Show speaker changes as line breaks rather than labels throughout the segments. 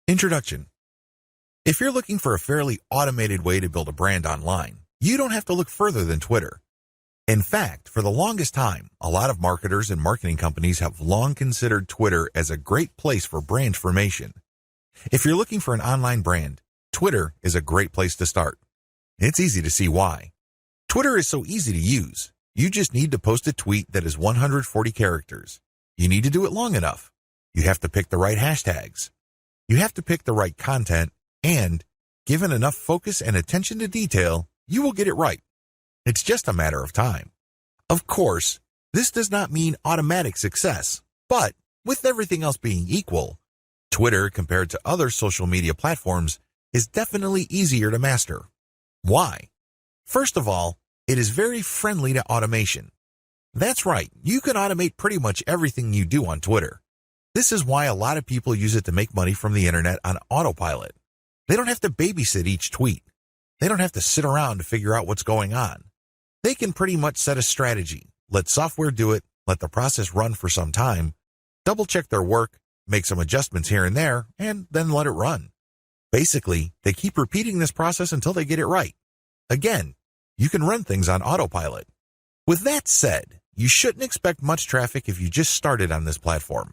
Introduction. If you're looking for a fairly automated way to build a brand online, you don't have to look further than Twitter. In fact, for the longest time, a lot of marketers and marketing companies have long considered Twitter as a great place for brand formation. If you're looking for an online brand, Twitter is a great place to start. It's easy to see why. Twitter is so easy to use. You just need to post a tweet that is 140 characters. You need to do it long enough. You have to pick the right hashtags. You have to pick the right content, and given enough focus and attention to detail, you will get it right. It's just a matter of time. Of course, this does not mean automatic success, but with everything else being equal, Twitter compared to other social media platforms is definitely easier to master. Why? First of all, it is very friendly to automation. That's right, you can automate pretty much everything you do on Twitter. This is why a lot of people use it to make money from the internet on autopilot. They don't have to babysit each tweet. They don't have to sit around to figure out what's going on. They can pretty much set a strategy, let software do it, let the process run for some time, double-check their work, make some adjustments here and there, and then let it run. Basically, they keep repeating this process until they get it right. Again, you can run things on autopilot. With that said, you shouldn't expect much traffic if you just started on this platform.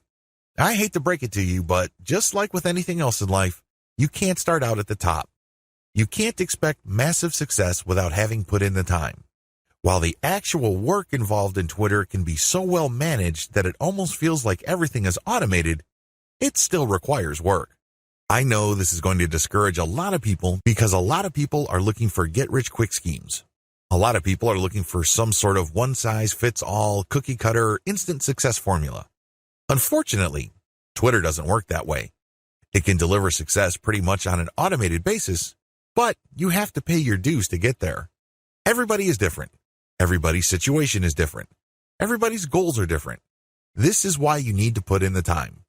I hate to break it to you, but just like with anything else in life, you can't start out at the top. You can't expect massive success without having put in the time. While the actual work involved in Twitter can be so well managed that it almost feels like everything is automated, it still requires work. I know this is going to discourage a lot of people because a lot of people are looking for get-rich-quick schemes. A lot of people are looking for some sort of one-size-fits-all, cookie-cutter, instant success formula. Unfortunately, Twitter doesn't work that way. It can deliver success pretty much on an automated basis, but you have to pay your dues to get there. Everybody is different. Everybody's situation is different. Everybody's goals are different. This is why you need to put in the time.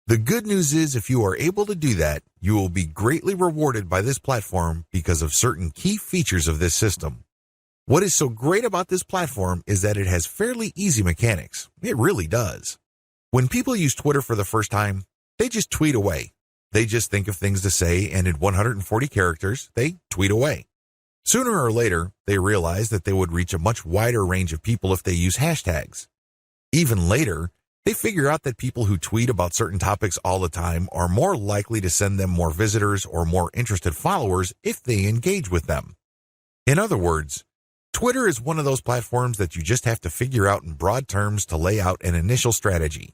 The good news is if you are able to do that, you will be greatly rewarded by this platform because of certain key features of this system. What is so great about this platform is that it has fairly easy mechanics. It really does. When people use Twitter for the first time, they just tweet away. They just think of things to say, and in 140 characters, they tweet away. Sooner or later, they realize that they would reach a much wider range of people if they use hashtags. Even later, they figure out that people who tweet about certain topics all the time are more likely to send them more visitors or more interested followers if they engage with them. In other words, Twitter is one of those platforms that you just have to figure out in broad terms to lay out an initial strategy.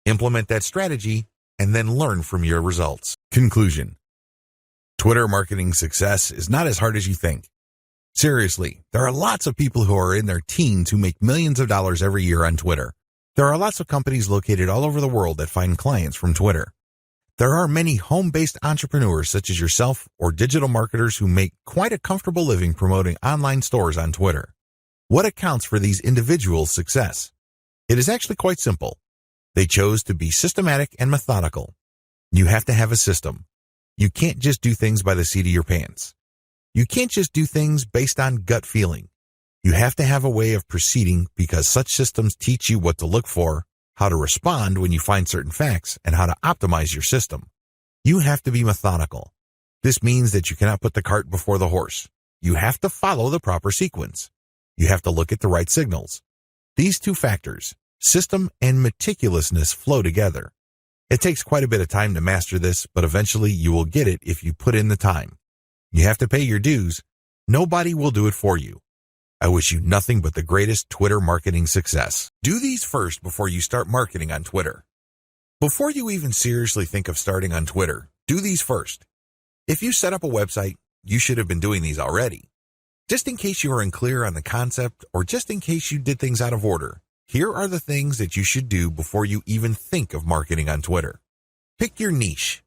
Implement that strategy, and then learn from your results. Conclusion. Twitter marketing success is not as hard as you think. Seriously, there are lots of people who are in their teens who make millions of dollars every year on Twitter. There are lots of companies located all over the world that find clients from Twitter. There are many home-based entrepreneurs such as yourself or digital marketers who make quite a comfortable living promoting online stores on Twitter. What accounts for these individuals' success? It is actually quite simple. They chose to be systematic and methodical. You have to have a system. You can't just do things by the seat of your pants. You can't just do things based on gut feeling. You have to have a way of proceeding because such systems teach you what to look for, how to respond when you find certain facts, and how to optimize your system. You have to be methodical. This means that you cannot put the cart before the horse. You have to follow the proper sequence. You have to look at the right signals. These two factors, system and meticulousness, flow together. It takes quite a bit of time to master this, but eventually you will get it if you put in the time. You have to pay your dues. Nobody will do it for you. I wish you nothing but the greatest Twitter marketing success. Do these first before you start marketing on Twitter. Before you even seriously think of starting on Twitter, do these first. If you set up a website, you should have been doing these already. Just in case you are unclear on the concept or just in case you did things out of order, here are the things that you should do before you even think of marketing on Twitter. Pick your niche.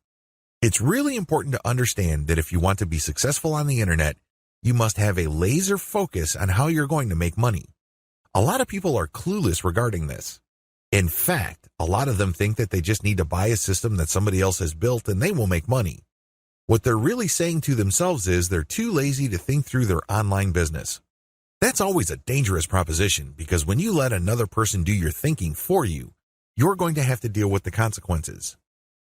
It's really important to understand that if you want to be successful on the internet, you must have a laser focus on how you're going to make money. A lot of people are clueless regarding this. In fact, a lot of them think that they just need to buy a system that somebody else has built and they will make money. What they're really saying to themselves is they're too lazy to think through their online business. That's always a dangerous proposition because when you let another person do your thinking for you, you're going to have to deal with the consequences.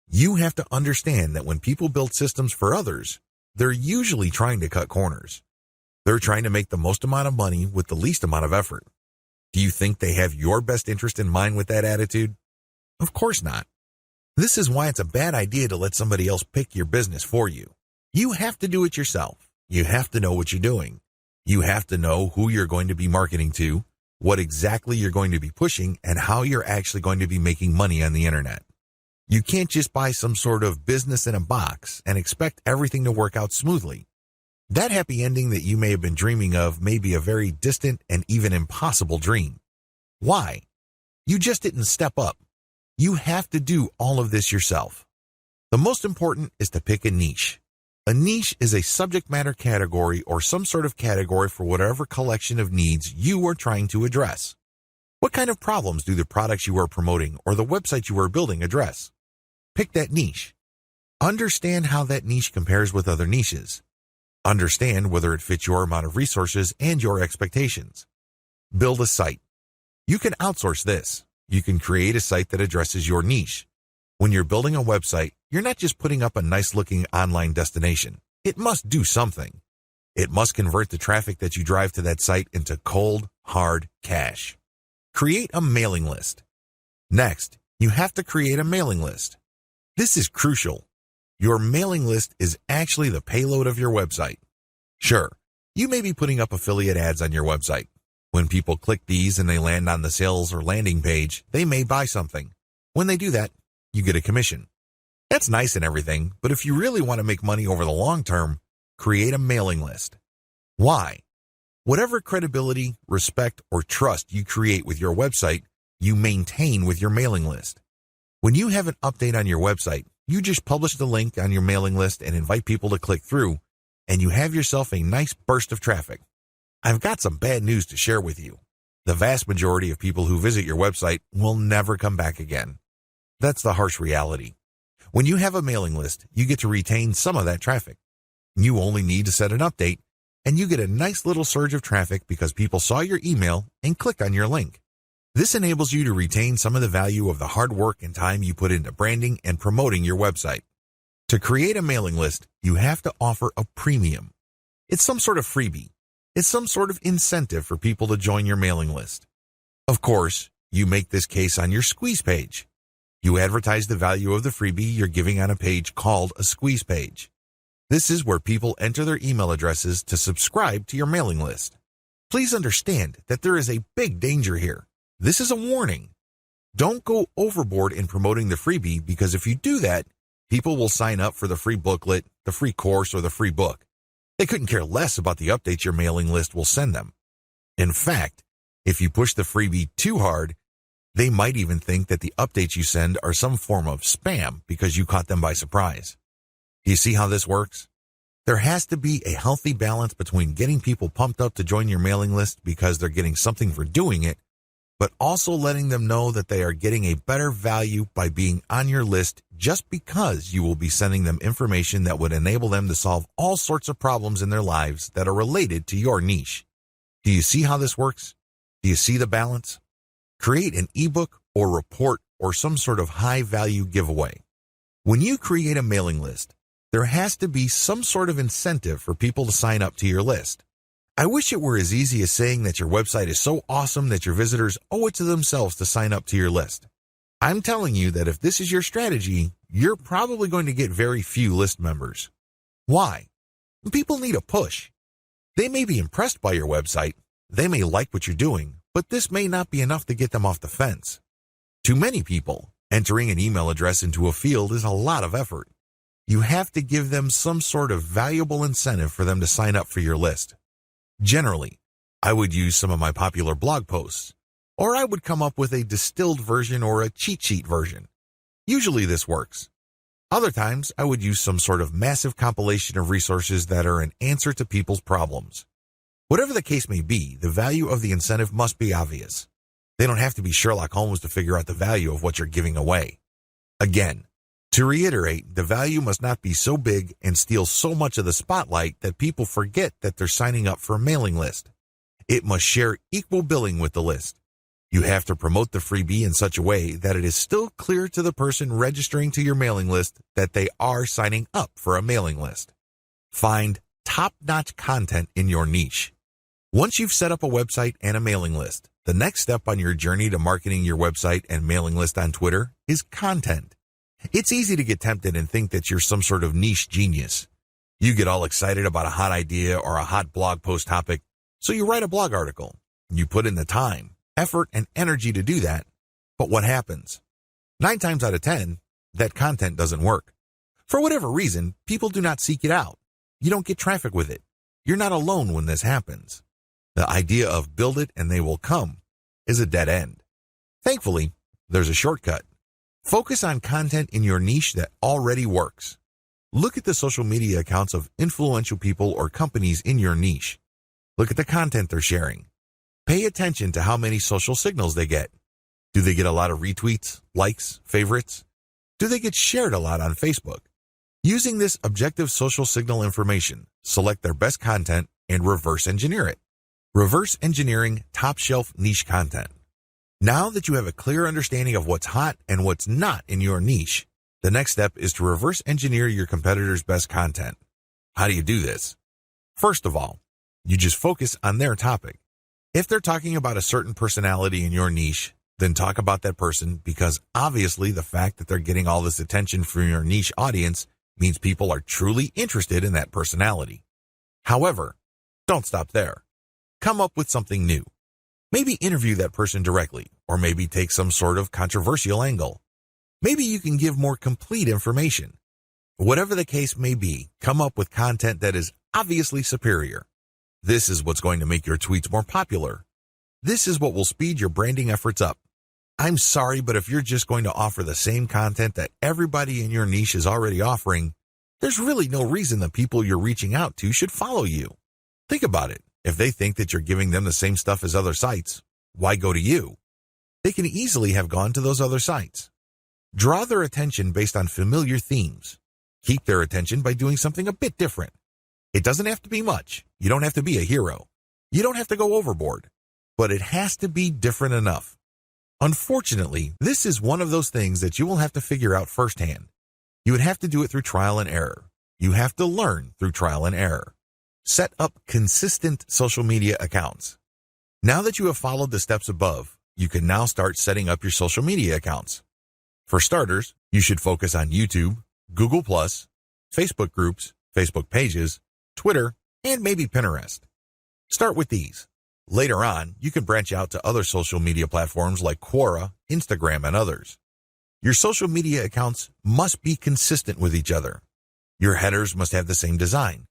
You have to understand that when people build systems for others, they're usually trying to cut corners. They're trying to make the most amount of money with the least amount of effort. Do you think they have your best interest in mind with that attitude? Of course not. This is why it's a bad idea to let somebody else pick your business for you. You have to do it yourself. You have to know what you're doing. You have to know who you're going to be marketing to, what exactly you're going to be pushing, and how you're actually going to be making money on the internet. You can't just buy some sort of business in a box and expect everything to work out smoothly. That happy ending that you may have been dreaming of may be a very distant and even impossible dream. Why? You just didn't step up. You have to do all of this yourself. The most important is to pick a niche. A niche is a subject matter category or some sort of category for whatever collection of needs you are trying to address. What kind of problems do the products you are promoting or the website you are building address? Pick that niche. Understand how that niche compares with other niches. Understand whether it fits your amount of resources and your expectations. Build a site. You can outsource this. You can create a site that addresses your niche. When you're building a website, you're not just putting up a nice-looking online destination. It must do something. It must convert the traffic that you drive to that site into cold, hard cash. Create a mailing list. Next, you have to create a mailing list. This is crucial. Your mailing list is actually the payload of your website. Sure, you may be putting up affiliate ads on your website. When people click these and they land on the sales or landing page, they may buy something. When they do that, you get a commission. That's nice and everything, but if you really want to make money over the long term, create a mailing list. Why? Whatever credibility, respect, or trust you create with your website, you maintain with your mailing list. When you have an update on your website, you just publish the link on your mailing list and invite people to click through, and you have yourself a nice burst of traffic. I've got some bad news to share with you. The vast majority of people who visit your website will never come back again. That's the harsh reality. When you have a mailing list, you get to retain some of that traffic. You only need to set an update, and you get a nice little surge of traffic because people saw your email and clicked on your link. This enables you to retain some of the value of the hard work and time you put into branding and promoting your website. To create a mailing list, you have to offer a premium. It's some sort of freebie. It's some sort of incentive for people to join your mailing list. Of course, you make this case on your squeeze page. You advertise the value of the freebie you're giving on a page called a squeeze page. This is where people enter their email addresses to subscribe to your mailing list. Please understand that there is a big danger here. This is a warning. Don't go overboard in promoting the freebie because if you do that, people will sign up for the free booklet, the free course, or the free book. They couldn't care less about the updates your mailing list will send them. In fact, if you push the freebie too hard, they might even think that the updates you send are some form of spam because you caught them by surprise. Do you see how this works? There has to be a healthy balance between getting people pumped up to join your mailing list because they're getting something for doing it, but also letting them know that they are getting a better value by being on your list just because you will be sending them information that would enable them to solve all sorts of problems in their lives that are related to your niche. Do you see how this works? Do you see the balance? Create an ebook or report or some sort of high-value giveaway. When you create a mailing list, there has to be some sort of incentive for people to sign up to your list. I wish it were as easy as saying that your website is so awesome that your visitors owe it to themselves to sign up to your list. I'm telling you that if this is your strategy, you're probably going to get very few list members. Why? People need a push. They may be impressed by your website, they may like what you're doing, but this may not be enough to get them off the fence. To many people, entering an email address into a field is a lot of effort. You have to give them some sort of valuable incentive for them to sign up for your list. Generally, I would use some of my popular blog posts, or I would come up with a distilled version or a cheat sheet version. Usually this works. Other times, I would use some sort of massive compilation of resources that are an answer to people's problems. Whatever the case may be, the value of the incentive must be obvious. They don't have to be Sherlock Holmes to figure out the value of what you're giving away. Again, to reiterate, the value must not be so big and steal so much of the spotlight that people forget that they're signing up for a mailing list. It must share equal billing with the list. You have to promote the freebie in such a way that it is still clear to the person registering to your mailing list that they are signing up for a mailing list. Find top-notch content in your niche. Once you've set up a website and a mailing list, the next step on your journey to marketing your website and mailing list on Twitter is content. It's easy to get tempted and think that you're some sort of niche genius. You get all excited about a hot idea or a hot blog post topic, so you write a blog article. You put in the time, effort, and energy to do that, but what happens? 9 times out of 10, that content doesn't work. For whatever reason, people do not seek it out. You don't get traffic with it. You're not alone when this happens. The idea of build it and they will come is a dead end. Thankfully, there's a shortcut. Focus on content in your niche that already works. Look at the social media accounts of influential people or companies in your niche. Look at the content they're sharing. Pay attention to how many social signals they get. Do they get a lot of retweets, likes, favorites? Do they get shared a lot on Facebook? Using this objective social signal information, select their best content and reverse engineer it. Reverse engineering top-shelf niche content. Now that you have a clear understanding of what's hot and what's not in your niche, the next step is to reverse engineer your competitors' best content. How do you do this? First of all, you just focus on their topic. If they're talking about a certain personality in your niche, then talk about that person, because obviously the fact that they're getting all this attention from your niche audience means people are truly interested in that personality. However, don't stop there. Come up with something new. Maybe interview that person directly, or maybe take some sort of controversial angle. Maybe you can give more complete information. Whatever the case may be, come up with content that is obviously superior. This is what's going to make your tweets more popular. This is what will speed your branding efforts up. I'm sorry, but if you're just going to offer the same content that everybody in your niche is already offering, there's really no reason the people you're reaching out to should follow you. Think about it. If they think that you're giving them the same stuff as other sites, why go to you? They can easily have gone to those other sites. Draw their attention based on familiar themes. Keep their attention by doing something a bit different. It doesn't have to be much. You don't have to be a hero. You don't have to go overboard. But it has to be different enough. Unfortunately, this is one of those things that you will have to figure out firsthand. You would have to do it through trial and error. You have to learn through trial and error. Set up consistent social media accounts. Now that you have followed the steps above, you can now start setting up your social media accounts. For starters, you should focus on YouTube, Google+, Facebook groups, Facebook pages, Twitter, and maybe Pinterest. Start with these. Later on, you can branch out to other social media platforms like Quora, Instagram, and others. Your social media accounts must be consistent with each other. Your headers must have the same design.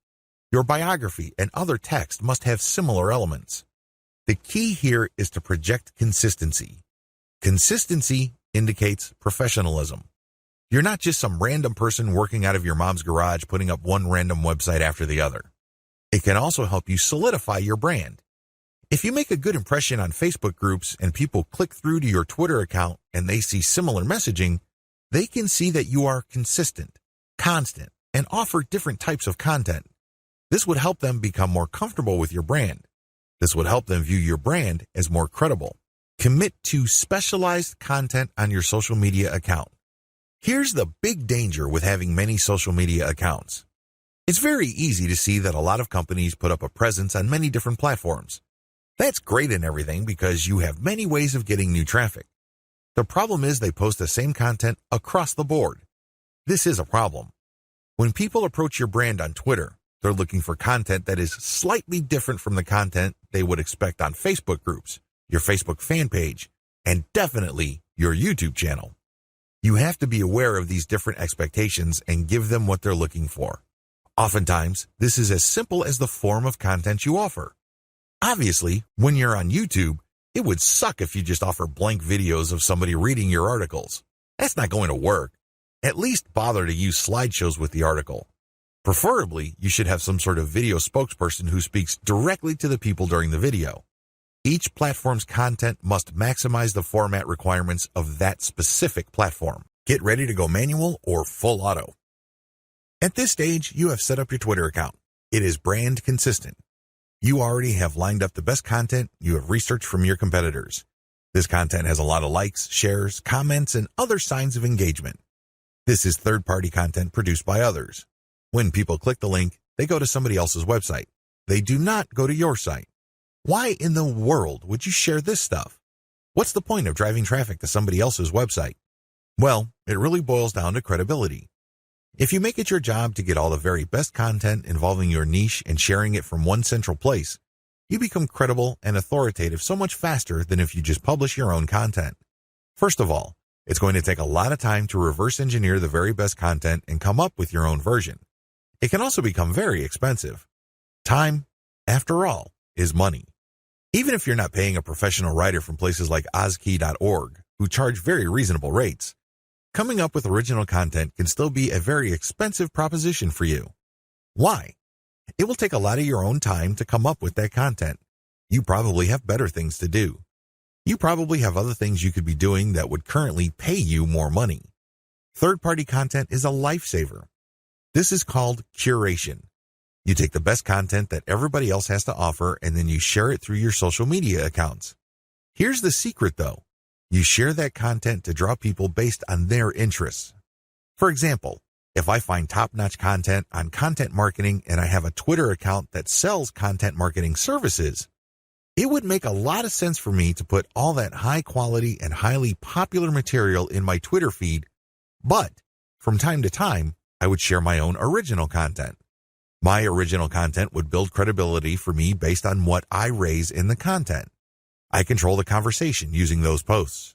Your biography and other text must have similar elements. The key here is to project consistency. Consistency indicates professionalism. You're not just some random person working out of your mom's garage putting up one random website after the other. It can also help you solidify your brand. If you make a good impression on Facebook groups and people click through to your Twitter account and they see similar messaging, they can see that you are consistent, constant, and offer different types of content. This would help them become more comfortable with your brand. This would help them view your brand as more credible. Commit to specialized content on your social media account. Here's the big danger with having many social media accounts. It's very easy to see that a lot of companies put up a presence on many different platforms. That's great and everything because you have many ways of getting new traffic. The problem is they post the same content across the board. This is a problem. When people approach your brand on Twitter, they're looking for content that is slightly different from the content they would expect on Facebook groups, your Facebook fan page, and definitely your YouTube channel. You have to be aware of these different expectations and give them what they're looking for. Oftentimes, this is as simple as the form of content you offer. Obviously, when you're on YouTube, it would suck if you just offer blank videos of somebody reading your articles. That's not going to work. At least bother to use slideshows with the article. Preferably, you should have some sort of video spokesperson who speaks directly to the people during the video. Each platform's content must maximize the format requirements of that specific platform. Get ready to go manual or full auto. At this stage, you have set up your Twitter account. It is brand consistent. You already have lined up the best content you have researched from your competitors. This content has a lot of likes, shares, comments, and other signs of engagement. This is third-party content produced by others. When people click the link, they go to somebody else's website. They do not go to your site. Why in the world would you share this stuff? What's the point of driving traffic to somebody else's website? Well, it really boils down to credibility. If you make it your job to get all the very best content involving your niche and sharing it from one central place, you become credible and authoritative so much faster than if you just publish your own content. First of all, it's going to take a lot of time to reverse engineer the very best content and come up with your own version. It can also become very expensive. Time, after all, is money. Even if you're not paying a professional writer from places like ozkey.org, who charge very reasonable rates, coming up with original content can still be a very expensive proposition for you. Why? It will take a lot of your own time to come up with that content. You probably have better things to do. You probably have other things you could be doing that would currently pay you more money. Third-party content is a lifesaver. This is called curation. You take the best content that everybody else has to offer and then you share it through your social media accounts. Here's the secret though. You share that content to draw people based on their interests. For example, if I find top-notch content on content marketing and I have a Twitter account that sells content marketing services, it would make a lot of sense for me to put all that high-quality and highly popular material in my Twitter feed, but from time to time, I would share my own original content. My original content would build credibility for me based on what I raise in the content. I control the conversation using those posts.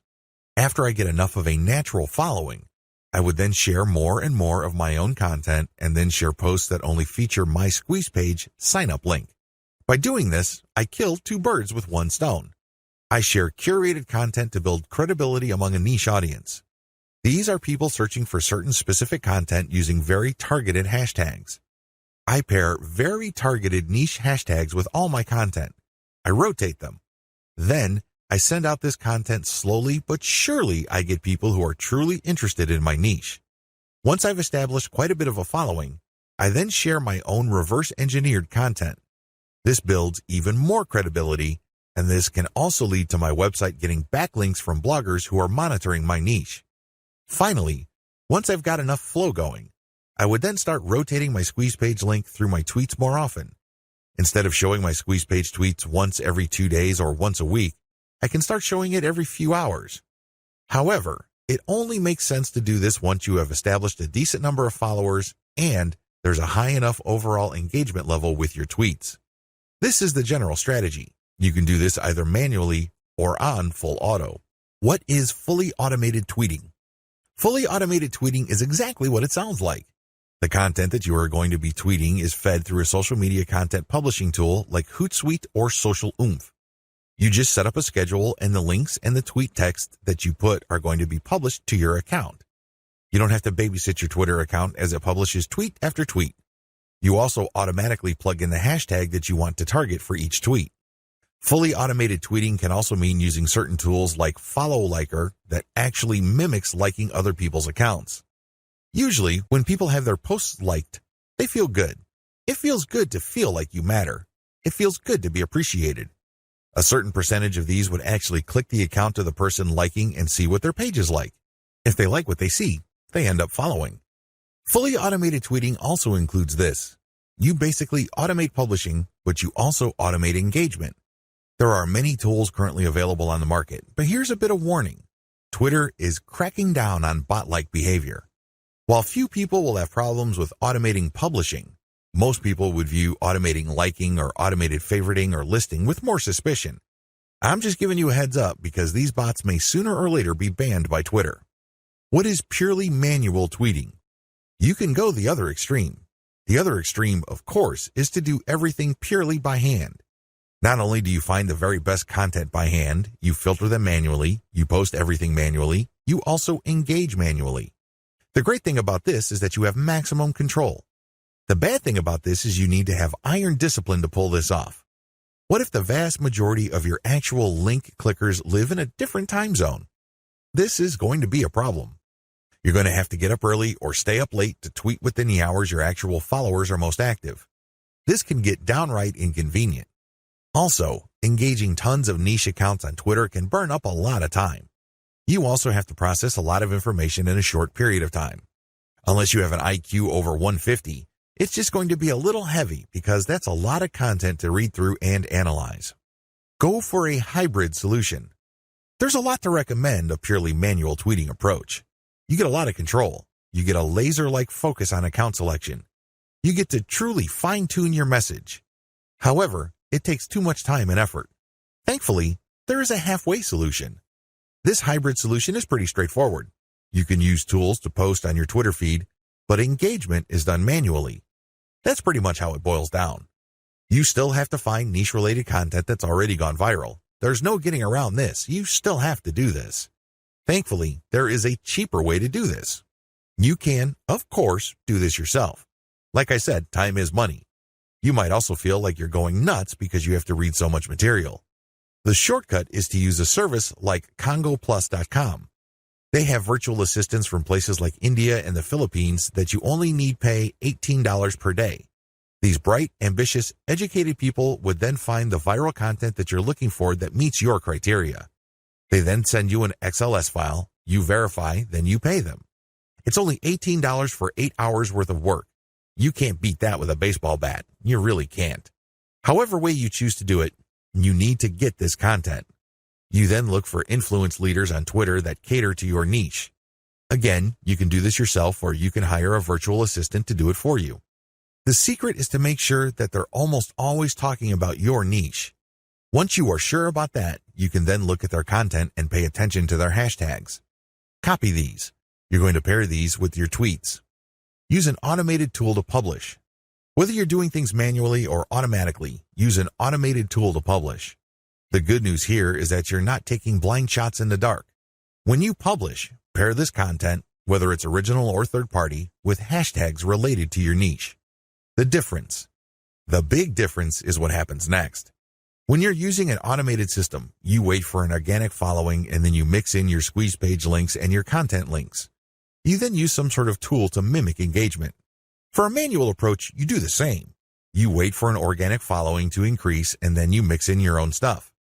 After I get enough of a natural following, I would then share more and more of my own content and then share posts that only feature my squeeze page sign-up link. By doing this, I kill two birds with one stone. I share curated content to build credibility among a niche audience. These are people searching for certain specific content using very targeted hashtags. I pair very targeted niche hashtags with all my content. I rotate them. Then, I send out this content slowly but surely. I get people who are truly interested in my niche. Once I've established quite a bit of a following, I then share my own reverse-engineered content. This builds even more credibility, and this can also lead to my website getting backlinks from bloggers who are monitoring my niche. Finally, once I've got enough flow going, I would then start rotating my squeeze page link through my tweets more often. Instead of showing my squeeze page tweets once every 2 days or once a week, I can start showing it every few hours. However, it only makes sense to do this once you have established a decent number of followers and there's a high enough overall engagement level with your tweets. This is the general strategy. You can do this either manually or on full auto. What is fully automated tweeting? Fully automated tweeting is exactly what it sounds like. The content that you are going to be tweeting is fed through a social media content publishing tool like Hootsuite or Social Oomph. You just set up a schedule and the links and the tweet text that you put are going to be published to your account. You don't have to babysit your Twitter account as it publishes tweet after tweet. You also automatically plug in the hashtag that you want to target for each tweet. Fully automated tweeting can also mean using certain tools like Follow Liker that actually mimics liking other people's accounts. Usually, when people have their posts liked, they feel good. It feels good to feel like you matter. It feels good to be appreciated. A certain percentage of these would actually click the account of the person liking and see what their page is like. If they like what they see, they end up following. Fully automated tweeting also includes this. You basically automate publishing, but you also automate engagement. There are many tools currently available on the market, but here's a bit of warning. Twitter is cracking down on bot-like behavior. While few people will have problems with automating publishing, most people would view automating liking or automated favoriting or listing with more suspicion. I'm just giving you a heads up because these bots may sooner or later be banned by Twitter. What is purely manual tweeting? You can go the other extreme. The other extreme, of course, is to do everything purely by hand. Not only do you find the very best content by hand, you filter them manually, you post everything manually, you also engage manually. The great thing about this is that you have maximum control. The bad thing about this is you need to have iron discipline to pull this off. What if the vast majority of your actual link clickers live in a different time zone? This is going to be a problem. You're going to have to get up early or stay up late to tweet within the hours your actual followers are most active. This can get downright inconvenient. Also, Engaging tons of niche accounts on Twitter can burn up a lot of time. You also have to process a lot of information in a short period of time. Unless you have an IQ over 150, it's just going to be a little heavy because that's a lot of content to read through and analyze. Go for a hybrid solution. There's a lot to recommend a purely manual tweeting approach. You get a lot of control. You get a laser-like focus on account selection. You get to truly fine-tune your message. However, it takes too much time and effort. Thankfully, there is a halfway solution. This hybrid solution is pretty straightforward. You can use tools to post on your Twitter feed, but engagement is done manually. That's pretty much how it boils down. You still have to find niche-related content that's already gone viral. There's no getting around this. You still have to do this. Thankfully, there is a cheaper way to do this. You can, of course, do this yourself. Like I said, time is money. You might also feel like you're going nuts because you have to read so much material. The shortcut is to use a service like congoplus.com. They have virtual assistants from places like India and the Philippines that you only need pay $18 per day. These bright, ambitious, educated people would then find the viral content that you're looking for that meets your criteria. They then send you an XLS file, you verify, then you pay them. It's only $18 for 8 hours worth of work. You can't beat that with a baseball bat. You really can't. However way you choose to do it, you need to get this content. You then look for influence leaders on Twitter that cater to your niche. Again, you can do this yourself or you can hire a virtual assistant to do it for you. The secret is to make sure that they're almost always talking about your niche. Once you are sure about that, you can then look at their content and pay attention to their hashtags. Copy these. You're going to pair these with your tweets. Use an automated tool to publish. Whether you're doing things manually or automatically, use an automated tool to publish. The good news here is that you're not taking blind shots in the dark. When you publish, pair this content, whether it's original or third-party, with hashtags related to your niche. The big difference is what happens next. When you're using an automated system, you wait for an organic following and then you mix in your squeeze page links and your content links. You then use some sort of tool to mimic engagement. For a manual approach, you do the same. You wait for an organic following to increase and then you mix in your own stuff.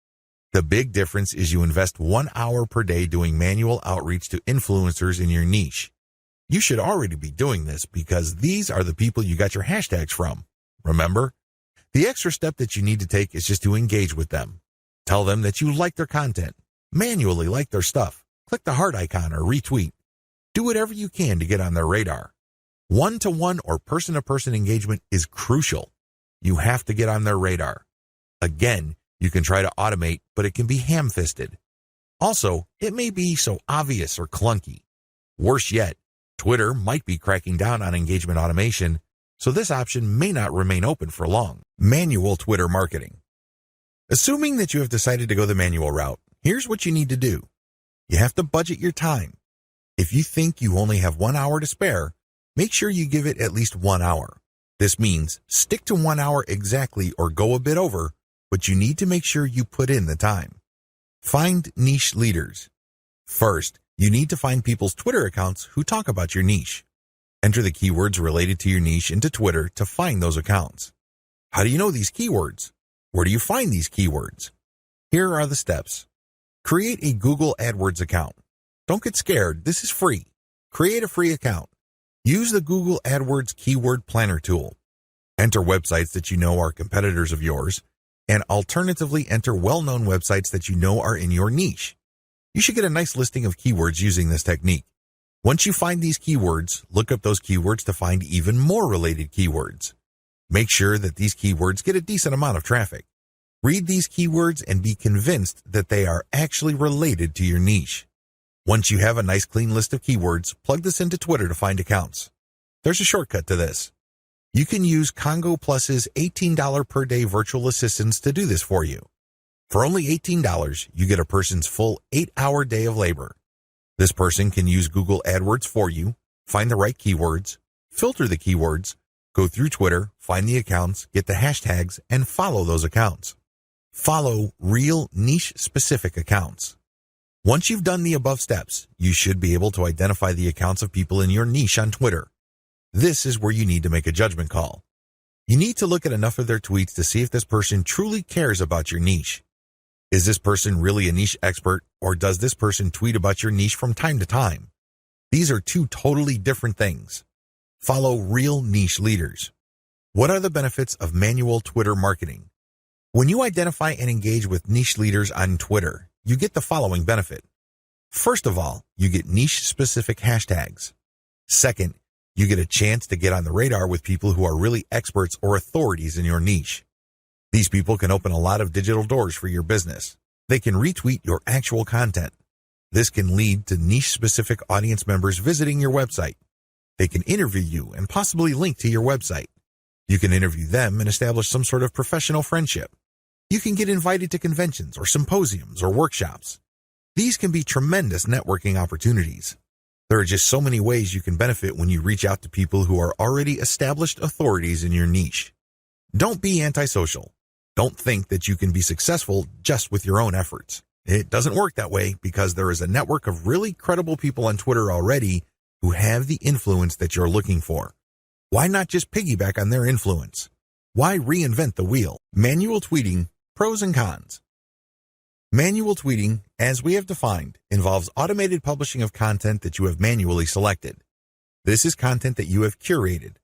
The big difference is you invest 1 hour per day doing manual outreach to influencers in your niche. You should already be doing this because these are the people you got your hashtags from. Remember? The extra step that you need to take is just to engage with them. Tell them that you like their content. Manually like their stuff. Click the heart icon or retweet. Do whatever you can to get on their radar. One-to-one or person-to-person engagement is crucial. You have to get on their radar. Again, you can try to automate, but it can be ham-fisted. Also, it may be so obvious or clunky. Worse yet, Twitter might be cracking down on engagement automation, so this option may not remain open for long. Manual Twitter marketing. Assuming that you have decided to go the manual route, here's what you need to do. You have to budget your time. If you think you only have 1 hour to spare, make sure you give it at least 1 hour. This means stick to 1 hour exactly or go a bit over, but you need to make sure you put in the time. Find niche leaders. First, you need to find people's Twitter accounts who talk about your niche. Enter the keywords related to your niche into Twitter to find those accounts. How do you know these keywords? Where do you find these keywords? Here are the steps. Create a Google AdWords account. Don't get scared, this is free. Create a free account. Use the Google AdWords Keyword Planner tool. Enter websites that you know are competitors of yours, and alternatively enter well-known websites that you know are in your niche. You should get a nice listing of keywords using this technique. Once you find these keywords, look up those keywords to find even more related keywords. Make sure that these keywords get a decent amount of traffic. Read these keywords and be convinced that they are actually related to your niche. Once you have a nice clean list of keywords, plug this into Twitter to find accounts. There's a shortcut to this. You can use Congo Plus's $18 per day virtual assistants to do this for you. For only $18, you get a person's full 8-hour day of labor. This person can use Google AdWords for you, find the right keywords, filter the keywords, go through Twitter, find the accounts, get the hashtags, and follow those accounts. Follow real niche-specific accounts. Once you've done the above steps, you should be able to identify the accounts of people in your niche on Twitter. This is where you need to make a judgment call. You need to look at enough of their tweets to see if this person truly cares about your niche. Is this person really a niche expert, or does this person tweet about your niche from time to time? These are two totally different things. Follow real niche leaders. What are the benefits of manual Twitter marketing? When you identify and engage with niche leaders on Twitter, you get the following benefit. First of all, you get niche-specific hashtags. Second, you get a chance to get on the radar with people who are really experts or authorities in your niche. These people can open a lot of digital doors for your business. They can retweet your actual content. This can lead to niche-specific audience members visiting your website. They can interview you and possibly link to your website. You can interview them and establish some sort of professional friendship. You can get invited to conventions or symposiums or workshops. These can be tremendous networking opportunities. There are just so many ways you can benefit when you reach out to people who are already established authorities in your niche. Don't be antisocial. Don't think that you can be successful just with your own efforts. It doesn't work that way because there is a network of really credible people on Twitter already who have the influence that you're looking for. Why not just piggyback on their influence? Why reinvent the wheel? Manual tweeting, pros and cons. Manual tweeting, as we have defined, involves automated publishing of content that you have manually selected. This is content that you have curated.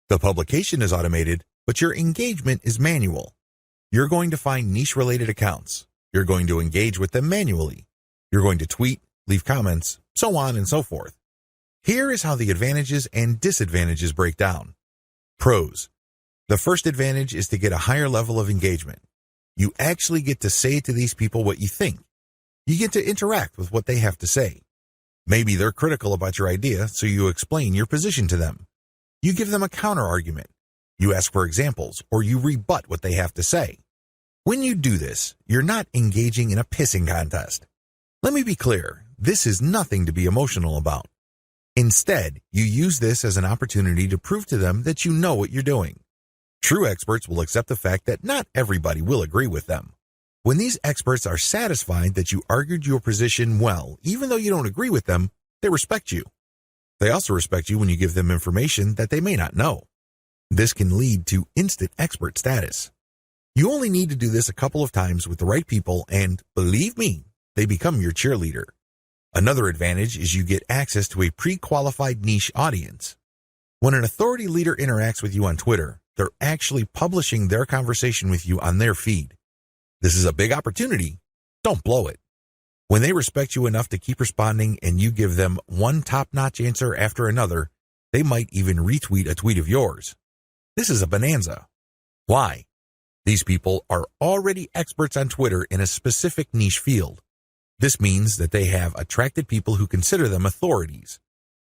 The publication is automated, but your engagement is manual. You're going to find niche-related accounts. You're going to engage with them manually. You're going to tweet, leave comments, so on and so forth. Here is how the advantages and disadvantages break down. Pros. The first advantage is to get a higher level of engagement. You actually get to say to these people what you think. You get to interact with what they have to say. Maybe they're critical about your idea, so you explain your position to them. You give them a counter-argument. You ask for examples, or you rebut what they have to say. When you do this, you're not engaging in a pissing contest. Let me be clear, this is nothing to be emotional about. Instead, you use this as an opportunity to prove to them that you know what you're doing. True experts will accept the fact that not everybody will agree with them. When these experts are satisfied that you argued your position well, even though you don't agree with them, they respect you. They also respect you when you give them information that they may not know. This can lead to instant expert status. You only need to do this a couple of times with the right people and, believe me, they become your cheerleader. Another advantage is you get access to a pre-qualified niche audience. When an authority leader interacts with you on Twitter, they're actually publishing their conversation with you on their feed. This is a big opportunity. Don't blow it. When they respect you enough to keep responding and you give them one top-notch answer after another, they might even retweet a tweet of yours. This is a bonanza. Why? These people are already experts on Twitter in a specific niche field. This means that they have attracted people who consider them authorities.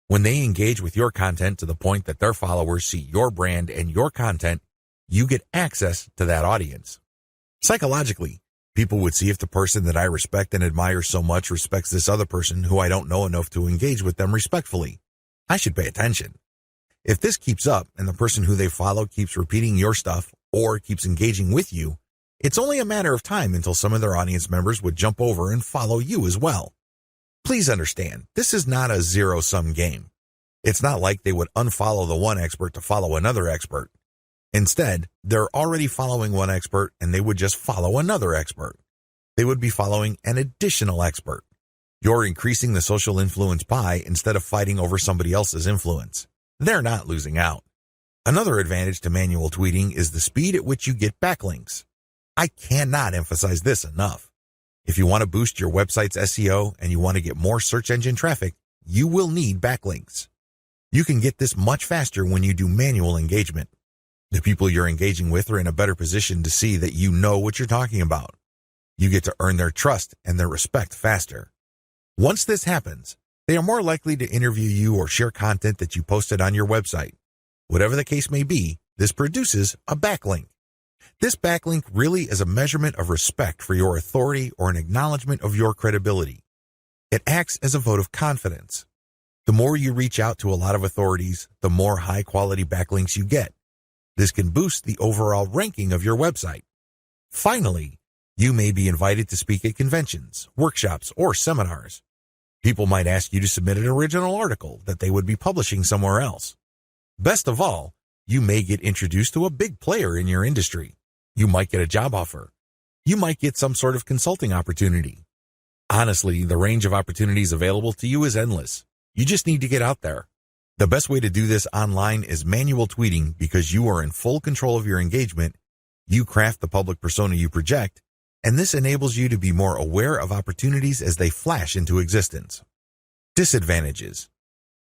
When they engage with your content to the point that their followers see your brand and your content, you get access to that audience. Psychologically, people would see if the person that I respect and admire so much respects this other person who I don't know enough to engage with them respectfully. I should pay attention. If this keeps up and the person who they follow keeps repeating your stuff or keeps engaging with you, it's only a matter of time until some of their audience members would jump over and follow you as well. Please understand, this is not a zero-sum game. It's not like they would unfollow the one expert to follow another expert. Instead, they're already following one expert and they would just follow another expert. They would be following an additional expert. You're increasing the social influence pie instead of fighting over somebody else's influence. They're not losing out. Another advantage to manual tweeting is the speed at which you get backlinks. I cannot emphasize this enough. If you want to boost your website's SEO and you want to get more search engine traffic, you will need backlinks. You can get this much faster when you do manual engagement. The people you're engaging with are in a better position to see that you know what you're talking about. You get to earn their trust and their respect faster. Once this happens, they are more likely to interview you or share content that you posted on your website. Whatever the case may be, this produces a backlink. This backlink really is a measurement of respect for your authority or an acknowledgement of your credibility. It acts as a vote of confidence. The more you reach out to a lot of authorities, the more high-quality backlinks you get. This can boost the overall ranking of your website. Finally, you may be invited to speak at conventions, workshops, or seminars. People might ask you to submit an original article that they would be publishing somewhere else. Best of all, you may get introduced to a big player in your industry. You might get a job offer. You might get some sort of consulting opportunity. Honestly, the range of opportunities available to you is endless. You just need to get out there. The best way to do this online is manual tweeting because you are in full control of your engagement. You craft the public persona you project, and this enables you to be more aware of opportunities as they flash into existence. Disadvantages.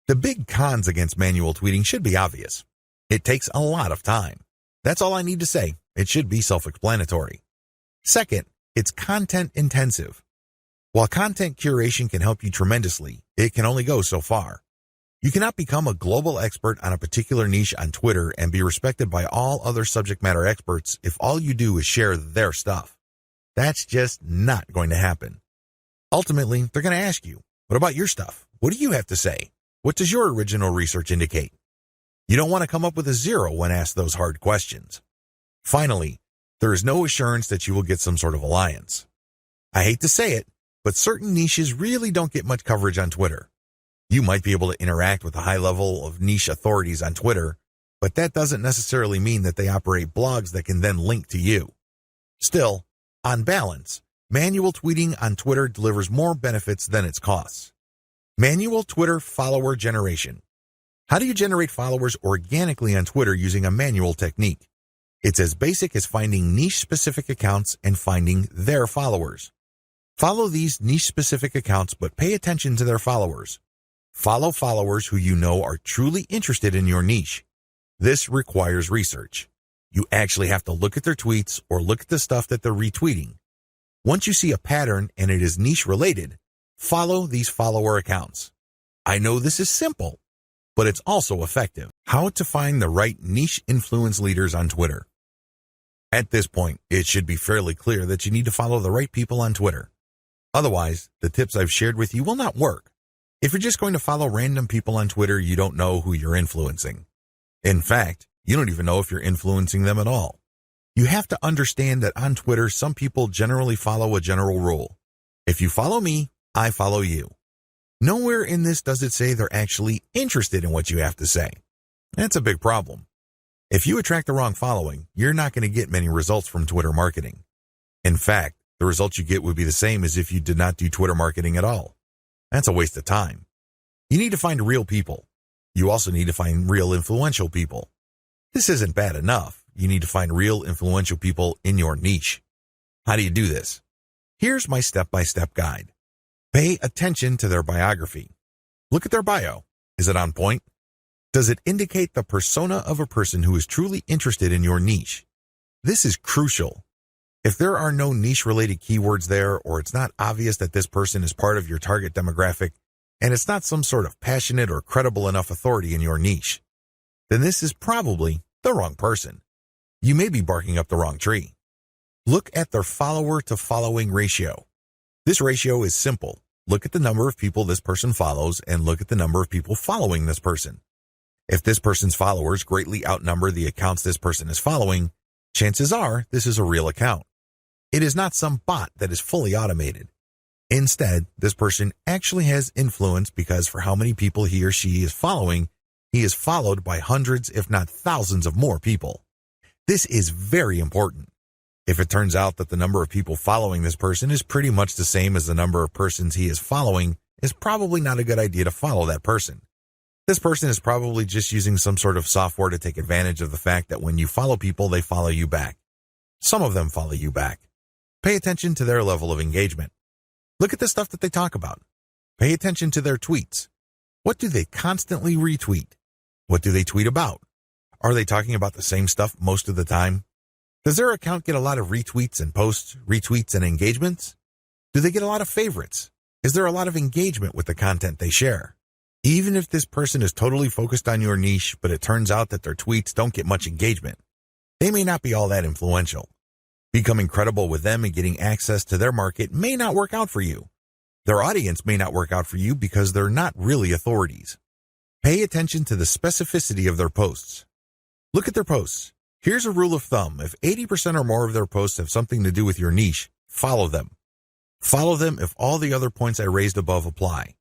The big cons against manual tweeting should be obvious. It takes a lot of time. That's all I need to say. It should be self-explanatory. Second, it's content intensive. While content curation can help you tremendously, it can only go so far. You cannot become a global expert on a particular niche on Twitter and be respected by all other subject matter experts if all you do is share their stuff. That's just not going to happen. Ultimately, they're going to ask you, what about your stuff? What do you have to say? What does your original research indicate? You don't want to come up with a 0 when asked those hard questions. Finally, there is no assurance that you will get some sort of alliance. I hate to say it, but certain niches really don't get much coverage on Twitter. You might be able to interact with a high level of niche authorities on Twitter, but that doesn't necessarily mean that they operate blogs that can then link to you. Still, on balance, manual tweeting on Twitter delivers more benefits than its costs. Manual Twitter follower generation. How do you generate followers organically on Twitter using a manual technique? It's as basic as finding niche-specific accounts and finding their followers. Follow these niche-specific accounts, but pay attention to their followers. Follow followers who you know are truly interested in your niche. This requires research. You actually have to look at their tweets or look at the stuff that they're retweeting. Once you see a pattern and it is niche-related, follow these follower accounts. I know this is simple, but it's also effective. How to find the right niche influence leaders on Twitter. At this point, it should be fairly clear that you need to follow the right people on Twitter. Otherwise, the tips I've shared with you will not work. If you're just going to follow random people on Twitter, you don't know who you're influencing. In fact, you don't even know if you're influencing them at all. You have to understand that on Twitter, some people generally follow a general rule. If you follow me, I follow you. Nowhere in this does it say they're actually interested in what you have to say. That's a big problem. If you attract the wrong following, you're not going to get many results from Twitter marketing. In fact, the results you get would be the same as if you did not do Twitter marketing at all. That's a waste of time. You need to find real people. You also need to find real influential people. This isn't bad enough. You need to find real influential people in your niche. How do you do this? Here's my step-by-step guide. Pay attention to their biography. Look at their bio. Is it on point? Does it indicate the persona of a person who is truly interested in your niche? This is crucial. If there are no niche-related keywords there, or it's not obvious that this person is part of your target demographic, and it's not some sort of passionate or credible enough authority in your niche, then this is probably the wrong person. You may be barking up the wrong tree. Look at their follower-to-following ratio. This ratio is simple. Look at the number of people this person follows and look at the number of people following this person. If this person's followers greatly outnumber the accounts this person is following, chances are this is a real account. It is not some bot that is fully automated. Instead, this person actually has influence because for how many people he or she is following, he is followed by hundreds, if not thousands of more people. This is very important. If it turns out that the number of people following this person is pretty much the same as the number of persons he is following, it's probably not a good idea to follow that person. This person is probably just using some sort of software to take advantage of the fact that when you follow people, they follow you back. Some of them follow you back. Pay attention to their level of engagement. Look at the stuff that they talk about. Pay attention to their tweets. What do they constantly retweet? What do they tweet about? Are they talking about the same stuff most of the time? Does their account get a lot of retweets and posts, retweets and engagements? Do they get a lot of favorites? Is there a lot of engagement with the content they share? Even if this person is totally focused on your niche, but it turns out that their tweets don't get much engagement, they may not be all that influential. Becoming credible with them and getting access to their market may not work out for you. Their audience may not work out for you because they're not really authorities. Pay attention to the specificity of their posts. Look at their posts. Here's a rule of thumb. If 80% or more of their posts have something to do with your niche, follow them. Follow them if all the other points I raised above apply.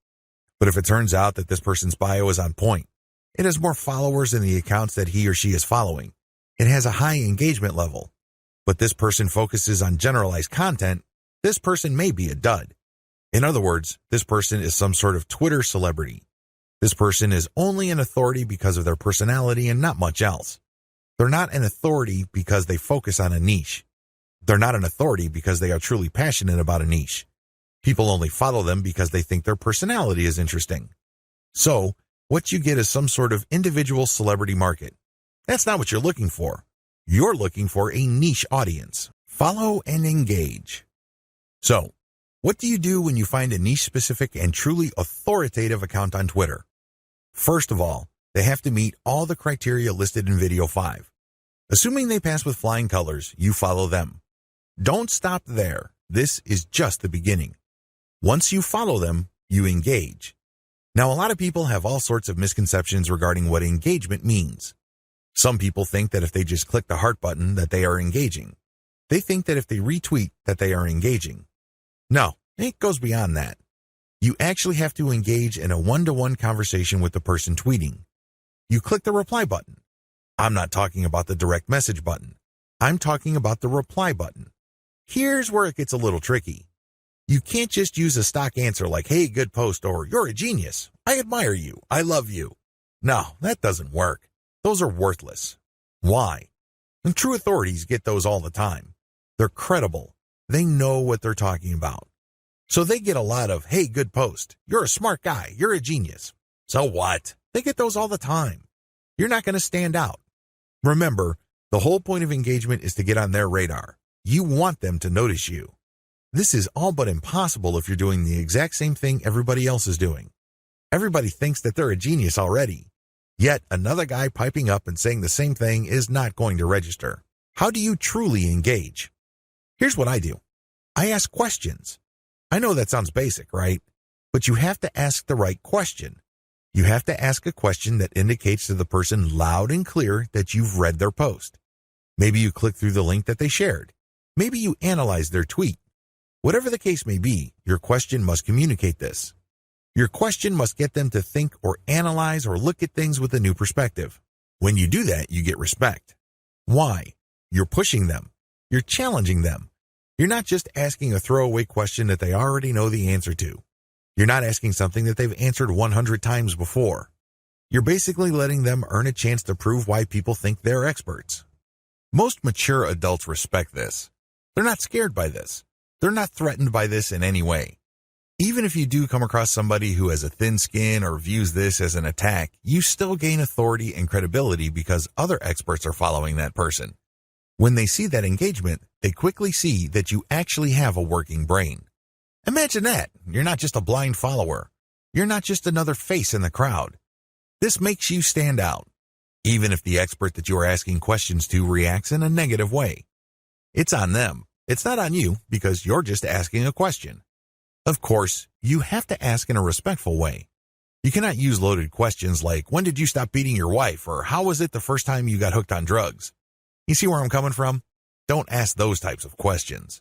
But if it turns out that this person's bio is on point, it has more followers than the accounts that he or she is following, it has a high engagement level, but this person focuses on generalized content, this person may be a dud. In other words, this person is some sort of Twitter celebrity. This person is only an authority because of their personality and not much else. They're not an authority because they focus on a niche. They're not an authority because they are truly passionate about a niche. People only follow them because they think their personality is interesting. So, what you get is some sort of individual celebrity market. That's not what you're looking for. You're looking for a niche audience. Follow and engage. So, what do you do when you find a niche-specific and truly authoritative account on Twitter? First of all, they have to meet all the criteria listed in video 5. Assuming they pass with flying colors, you follow them. Don't stop there. This is just the beginning. Once you follow them, you engage. Now, a lot of people have all sorts of misconceptions regarding what engagement means. Some people think that if they just click the heart button that they are engaging. They think that if they retweet that they are engaging. No, it goes beyond that. You actually have to engage in a one-to-one conversation with the person tweeting. You click the reply button. I'm not talking about the direct message button. I'm talking about the reply button. Here's where it gets a little tricky. You can't just use a stock answer like, hey, good post, or you're a genius. I admire you. I love you. No, that doesn't work. Those are worthless. Why? And true authorities get those all the time. They're credible. They know what they're talking about. So they get a lot of, hey, good post. You're a smart guy. You're a genius. So what? They get those all the time. You're not going to stand out. Remember, the whole point of engagement is to get on their radar. You want them to notice you. This is all but impossible if you're doing the exact same thing everybody else is doing. Everybody thinks that they're a genius already. Yet another guy piping up and saying the same thing is not going to register. How do you truly engage? Here's what I do. I ask questions. I know that sounds basic, right? But you have to ask the right question. You have to ask a question that indicates to the person loud and clear that you've read their post. Maybe you click through the link that they shared. Maybe you analyze their tweet. Whatever the case may be, your question must communicate this. Your question must get them to think or analyze or look at things with a new perspective. When you do that, you get respect. Why? You're pushing them. You're challenging them. You're not just asking a throwaway question that they already know the answer to. You're not asking something that they've answered 100 times before. You're basically letting them earn a chance to prove why people think they're experts. Most mature adults respect this. They're not scared by this. They're not threatened by this in any way. Even if you do come across somebody who has a thin skin or views this as an attack, you still gain authority and credibility because other experts are following that person. When they see that engagement, they quickly see that you actually have a working brain. Imagine that. You're not just a blind follower. You're not just another face in the crowd. This makes you stand out, even if the expert that you are asking questions to reacts in a negative way. It's on them. It's not on you because you're just asking a question. Of course, you have to ask in a respectful way. You cannot use loaded questions like, when did you stop beating your wife? Or how was it the first time you got hooked on drugs? You see where I'm coming from? Don't ask those types of questions.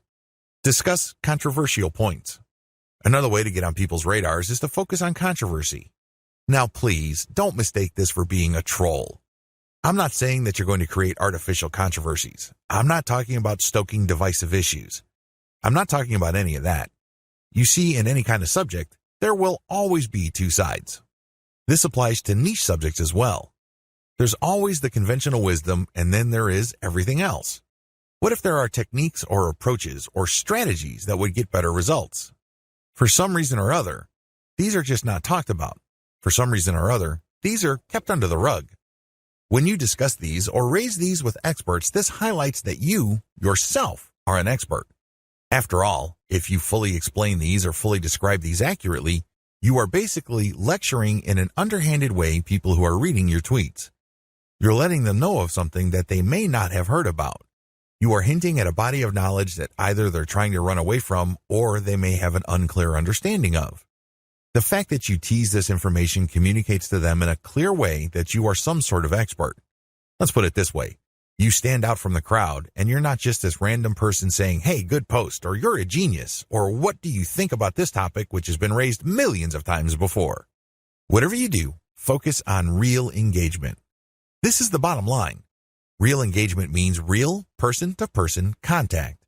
Discuss controversial points. Another way to get on people's radars is to focus on controversy. Now, please, don't mistake this for being a troll. I'm not saying that you're going to create artificial controversies. I'm not talking about stoking divisive issues. I'm not talking about any of that. You see, in any kind of subject, there will always be two sides. This applies to niche subjects as well. There's always the conventional wisdom, and then there is everything else. What if there are techniques or approaches or strategies that would get better results? For some reason or other, these are just not talked about. For some reason or other, these are kept under the rug. When you discuss these or raise these with experts, this highlights that you, yourself, are an expert. After all, if you fully explain these or fully describe these accurately, you are basically lecturing in an underhanded way people who are reading your tweets. You're letting them know of something that they may not have heard about. You are hinting at a body of knowledge that either they're trying to run away from or they may have an unclear understanding of. The fact that you tease this information communicates to them in a clear way that you are some sort of expert. Let's put it this way. You stand out from the crowd, and you're not just this random person saying, hey, good post, or you're a genius, or what do you think about this topic which has been raised millions of times before? Whatever you do, focus on real engagement. This is the bottom line. Real engagement means real person-to-person contact.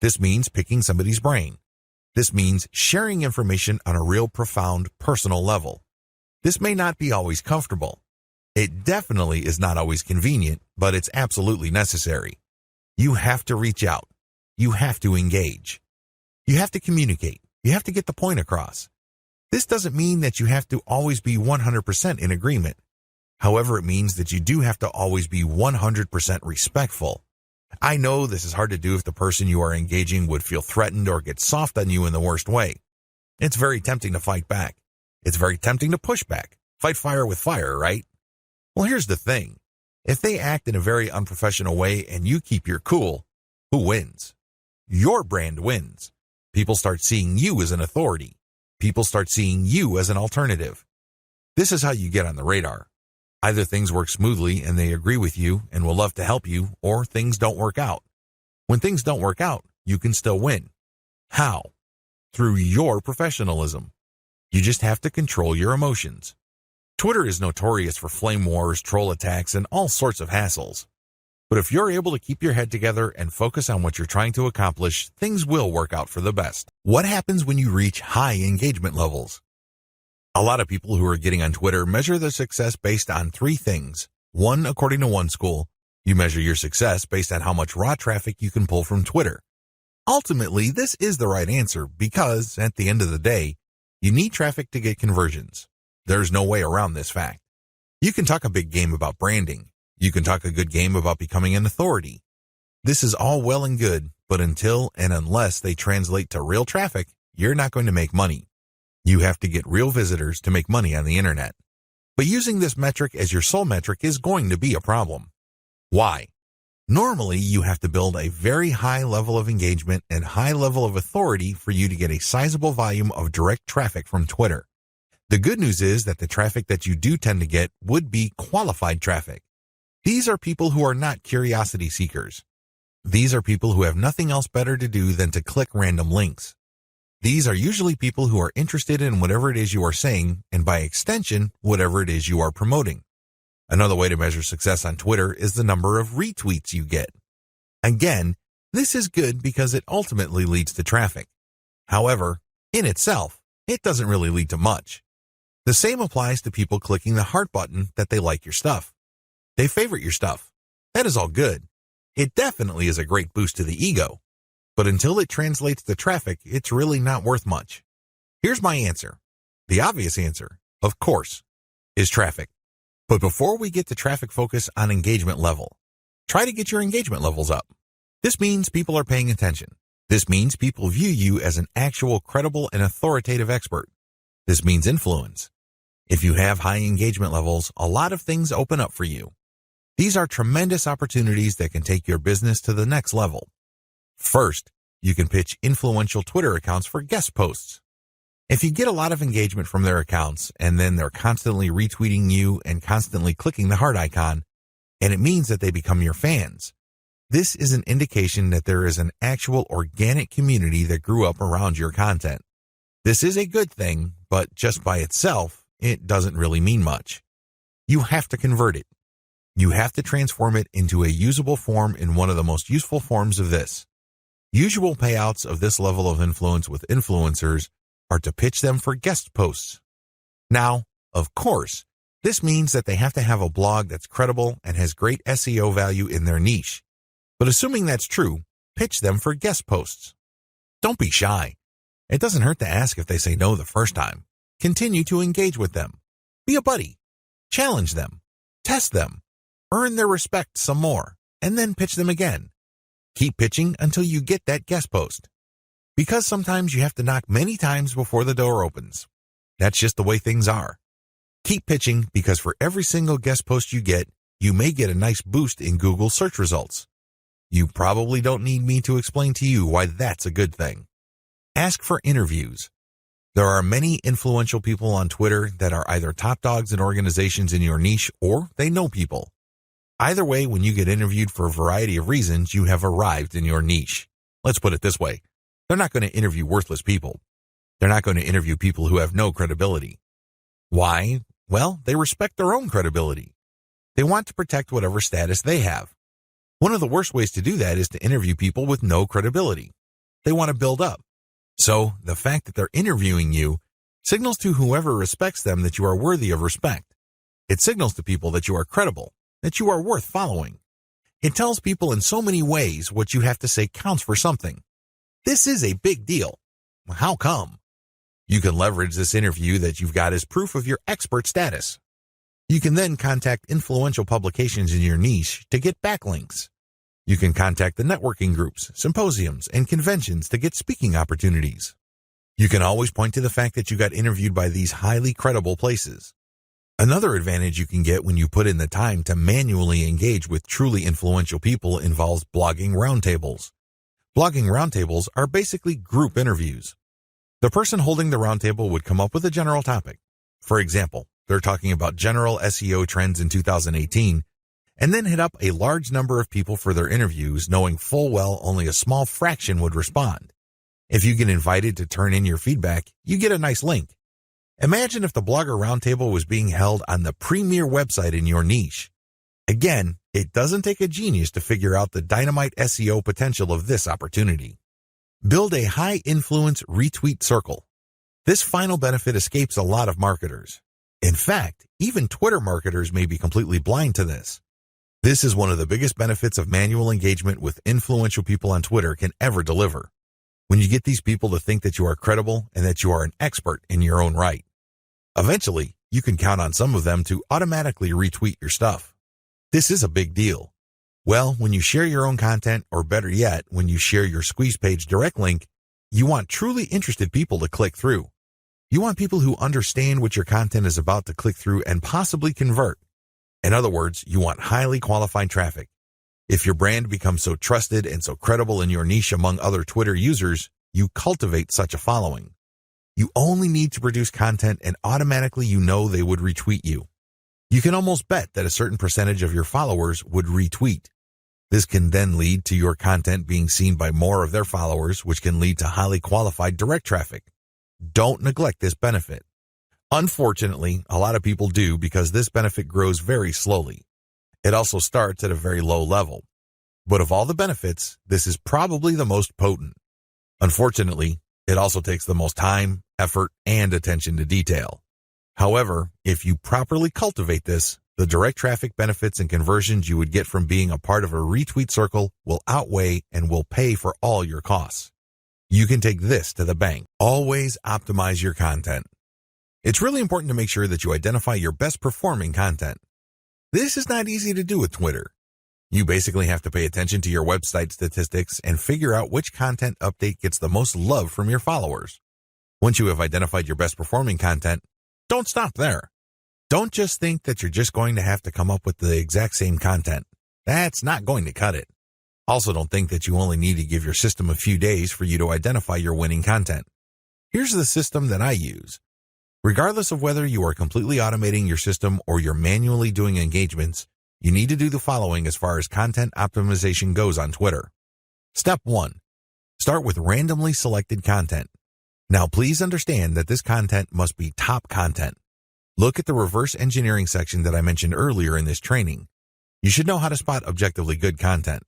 This means picking somebody's brain. This means sharing information on a real profound personal level. This may not be always comfortable. It definitely is not always convenient, but it's absolutely necessary. You have to reach out. You have to engage. You have to communicate. You have to get the point across. This doesn't mean that you have to always be 100% in agreement. However, it means that you do have to always be 100% respectful. I know this is hard to do if the person you are engaging would feel threatened or get soft on you in the worst way. It's very tempting to fight back. It's very tempting to push back. Fight fire with fire, right? Well, here's the thing. If they act in a very unprofessional way and you keep your cool, who wins? Your brand wins. People start seeing you as an authority. People start seeing you as an alternative. This is how you get on the radar. Either things work smoothly and they agree with you and will love to help you, or things don't work out. When things don't work out, you can still win. How? Through your professionalism. You just have to control your emotions. Twitter is notorious for flame wars, troll attacks, and all sorts of hassles. But if you're able to keep your head together and focus on what you're trying to accomplish, things will work out for the best. What happens when you reach high engagement levels? A lot of people who are getting on Twitter measure their success based on three things. One, according to one school, you measure your success based on how much raw traffic you can pull from Twitter. Ultimately, this is the right answer because, at the end of the day, you need traffic to get conversions. There's no way around this fact. You can talk a big game about branding. You can talk a good game about becoming an authority. This is all well and good, but until and unless they translate to real traffic, you're not going to make money. You have to get real visitors to make money on the internet. But using this metric as your sole metric is going to be a problem. Why? Normally, you have to build a very high level of engagement and high level of authority for you to get a sizable volume of direct traffic from Twitter. The good news is that the traffic that you do tend to get would be qualified traffic. These are people who are not curiosity seekers. These are people who have nothing else better to do than to click random links. These are usually people who are interested in whatever it is you are saying, and by extension, whatever it is you are promoting. Another way to measure success on Twitter is the number of retweets you get. Again, this is good because it ultimately leads to traffic. However, in itself, it doesn't really lead to much. The same applies to people clicking the heart button that they like your stuff. They favorite your stuff. That is all good. It definitely is a great boost to the ego. But until it translates to traffic, it's really not worth much. Here's my answer. The obvious answer, of course, is traffic. But before we get to traffic, focus on engagement level. Try to get your engagement levels up. This means people are paying attention. This means people view you as an actual credible and authoritative expert. This means influence. If you have high engagement levels, a lot of things open up for you. These are tremendous opportunities that can take your business to the next level. First, you can pitch influential Twitter accounts for guest posts. If you get a lot of engagement from their accounts and then they're constantly retweeting you and constantly clicking the heart icon, and it means that they become your fans, this is an indication that there is an actual organic community that grew up around your content. This is a good thing, but just by itself, it doesn't really mean much. You have to convert it. You have to transform it into a usable form in one of the most useful forms of this. Usual payouts of this level of influence with influencers are to pitch them for guest posts. Now, of course, this means that they have to have a blog that's credible and has great SEO value in their niche. But assuming that's true, pitch them for guest posts. Don't be shy. It doesn't hurt to ask if they say no the first time. Continue to engage with them. Be a buddy. Challenge them. Test them. Earn their respect some more, and then pitch them again. Keep pitching until you get that guest post. Because sometimes you have to knock many times before the door opens. That's just the way things are. Keep pitching because for every single guest post you get, you may get a nice boost in Google search results. You probably don't need me to explain to you why that's a good thing. Ask for interviews. There are many influential people on Twitter that are either top dogs in organizations in your niche or they know people. Either way, when you get interviewed for a variety of reasons, you have arrived in your niche. Let's put it this way. They're not going to interview worthless people. They're not going to interview people who have no credibility. Why? Well, they respect their own credibility. They want to protect whatever status they have. One of the worst ways to do that is to interview people with no credibility. They want to build up. So, the fact that they're interviewing you signals to whoever respects them that you are worthy of respect. It signals to people that you are credible, that you are worth following. It tells people in so many ways what you have to say counts for something. This is a big deal. How come? You can leverage this interview that you've got as proof of your expert status. You can then contact influential publications in your niche to get backlinks. You can contact the networking groups, symposiums, and conventions to get speaking opportunities. You can always point to the fact that you got interviewed by these highly credible places. Another advantage you can get when you put in the time to manually engage with truly influential people involves blogging roundtables. Blogging roundtables are basically group interviews. The person holding the roundtable would come up with a general topic. For example, they're talking about general SEO trends in 2018, and then hit up a large number of people for their interviews, knowing full well only a small fraction would respond. If you get invited to turn in your feedback, you get a nice link. Imagine if the Blogger Roundtable was being held on the premier website in your niche. Again, it doesn't take a genius to figure out the dynamite SEO potential of this opportunity. Build a high-influence retweet circle. This final benefit escapes a lot of marketers. In fact, even Twitter marketers may be completely blind to this. This is one of the biggest benefits of manual engagement with influential people on Twitter can ever deliver. When you get these people to think that you are credible and that you are an expert in your own right. Eventually, you can count on some of them to automatically retweet your stuff. This is a big deal. Well, when you share your own content, or better yet, when you share your squeeze page direct link, you want truly interested people to click through. You want people who understand what your content is about to click through and possibly convert. In other words, you want highly qualified traffic. If your brand becomes so trusted and so credible in your niche among other Twitter users, you cultivate such a following. You only need to produce content and automatically you know they would retweet you. You can almost bet that a certain percentage of your followers would retweet. This can then lead to your content being seen by more of their followers, which can lead to highly qualified direct traffic. Don't neglect this benefit. Unfortunately, a lot of people do because this benefit grows very slowly. It also starts at a very low level. But of all the benefits, this is probably the most potent. Unfortunately, it also takes the most time, effort, and attention to detail. However, if you properly cultivate this, the direct traffic benefits and conversions you would get from being a part of a retweet circle will outweigh and will pay for all your costs. You can take this to the bank. Always optimize your content. It's really important to make sure that you identify your best performing content. This is not easy to do with Twitter. You basically have to pay attention to your website statistics and figure out which content update gets the most love from your followers. Once you have identified your best performing content, don't stop there. Don't just think that you're just going to have to come up with the exact same content. That's not going to cut it. Also, don't think that you only need to give your system a few days for you to identify your winning content. Here's the system that I use. Regardless of whether you are completely automating your system or you're manually doing engagements, you need to do the following as far as content optimization goes on Twitter. Step 1. Start with randomly selected content. Now, please understand that this content must be top content. Look at the reverse engineering section that I mentioned earlier in this training. You should know how to spot objectively good content.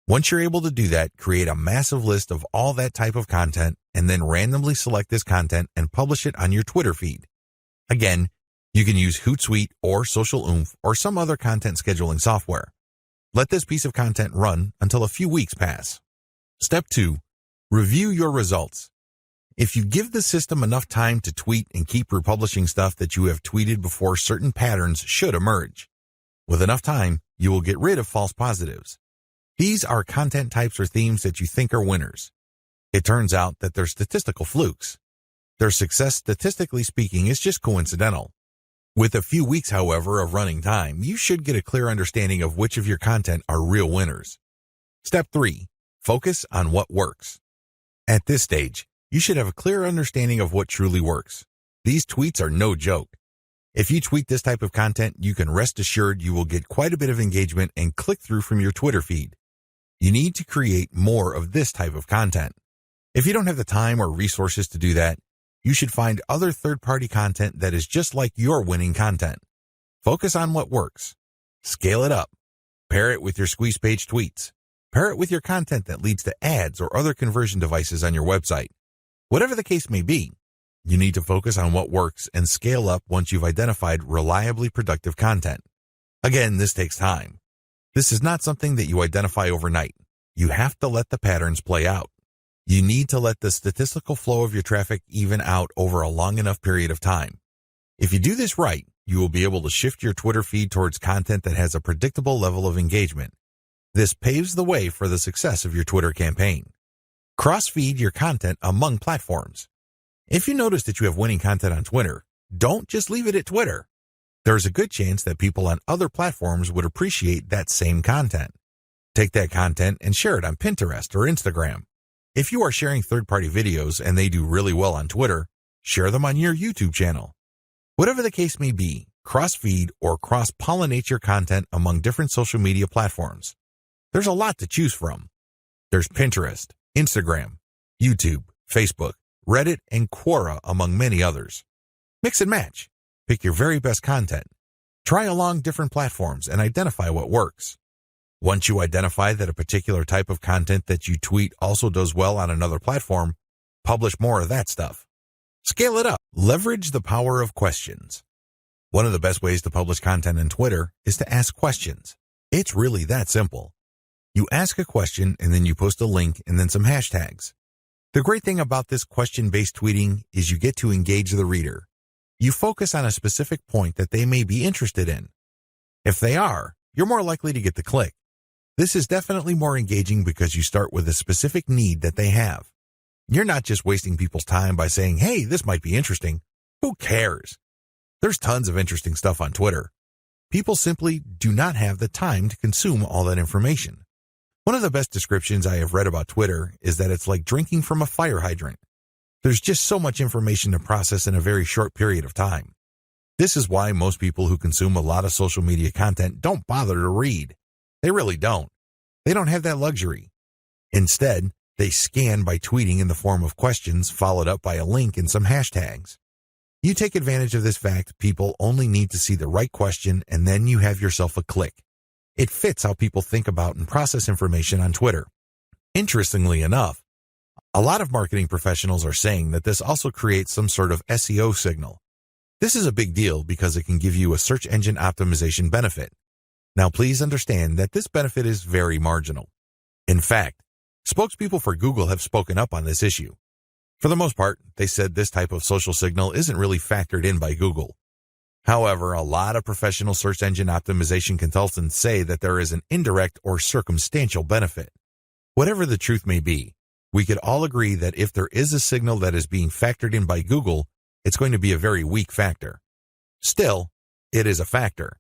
Once you're able to do that, create a massive list of all that type of content and then randomly select this content and publish it on your Twitter feed. Again, you can use Hootsuite or Social Oomph or some other content scheduling software. Let this piece of content run until a few weeks pass. Step 2. Review your results. If you give the system enough time to tweet and keep republishing stuff that you have tweeted before, certain patterns should emerge. With enough time, you will get rid of false positives. These are content types or themes that you think are winners. It turns out that they're statistical flukes. Their success, statistically speaking, is just coincidental. With a few weeks, however, of running time, you should get a clear understanding of which of your content are real winners. Step 3. Focus on what works. At this stage, you should have a clear understanding of what truly works. These tweets are no joke. If you tweet this type of content, you can rest assured you will get quite a bit of engagement and click-through from your Twitter feed. You need to create more of this type of content. If you don't have the time or resources to do that, you should find other third-party content that is just like your winning content. Focus on what works. Scale it up. Pair it with your squeeze page tweets. Pair it with your content that leads to ads or other conversion devices on your website. Whatever the case may be, you need to focus on what works and scale up once you've identified reliably productive content. Again, this takes time. This is not something that you identify overnight. You have to let the patterns play out. You need to let the statistical flow of your traffic even out over a long enough period of time. If you do this right, you will be able to shift your Twitter feed towards content that has a predictable level of engagement. This paves the way for the success of your Twitter campaign. Cross-feed your content among platforms. If you notice that you have winning content on Twitter, don't just leave it at Twitter. There's a good chance that people on other platforms would appreciate that same content. Take that content and share it on Pinterest or Instagram. If you are sharing third-party videos and they do really well on Twitter, share them on your YouTube channel. Whatever the case may be, cross-feed or cross-pollinate your content among different social media platforms. There's a lot to choose from. There's Pinterest, Instagram, YouTube, Facebook, Reddit, and Quora, among many others. Mix and match. Pick your very best content. Try along different platforms and identify what works. Once you identify that a particular type of content that you tweet also does well on another platform, publish more of that stuff. Scale it up. Leverage the power of questions. One of the best ways to publish content on Twitter is to ask questions. It's really that simple. You ask a question and then you post a link and then some hashtags. The great thing about this question-based tweeting is you get to engage the reader. You focus on a specific point that they may be interested in. If they are, you're more likely to get the click. This is definitely more engaging because you start with a specific need that they have. You're not just wasting people's time by saying, hey, this might be interesting. Who cares? There's tons of interesting stuff on Twitter. People simply do not have the time to consume all that information. One of the best descriptions I have read about Twitter is that it's like drinking from a fire hydrant. There's just so much information to process in a very short period of time. This is why most people who consume a lot of social media content don't bother to read. They really don't. They don't have that luxury. Instead, they scan by tweeting in the form of questions followed up by a link and some hashtags. You take advantage of this fact people only need to see the right question and then you have yourself a click. It fits how people think about and process information on Twitter. Interestingly enough, a lot of marketing professionals are saying that this also creates some sort of SEO signal. This is a big deal because it can give you a search engine optimization benefit. Now please understand that this benefit is very marginal. In fact, spokespeople for Google have spoken up on this issue. For the most part, they said this type of social signal isn't really factored in by Google. However, a lot of professional search engine optimization consultants say that there is an indirect or circumstantial benefit. Whatever the truth may be, we could all agree that if there is a signal that is being factored in by Google, it's going to be a very weak factor. Still, it is a factor.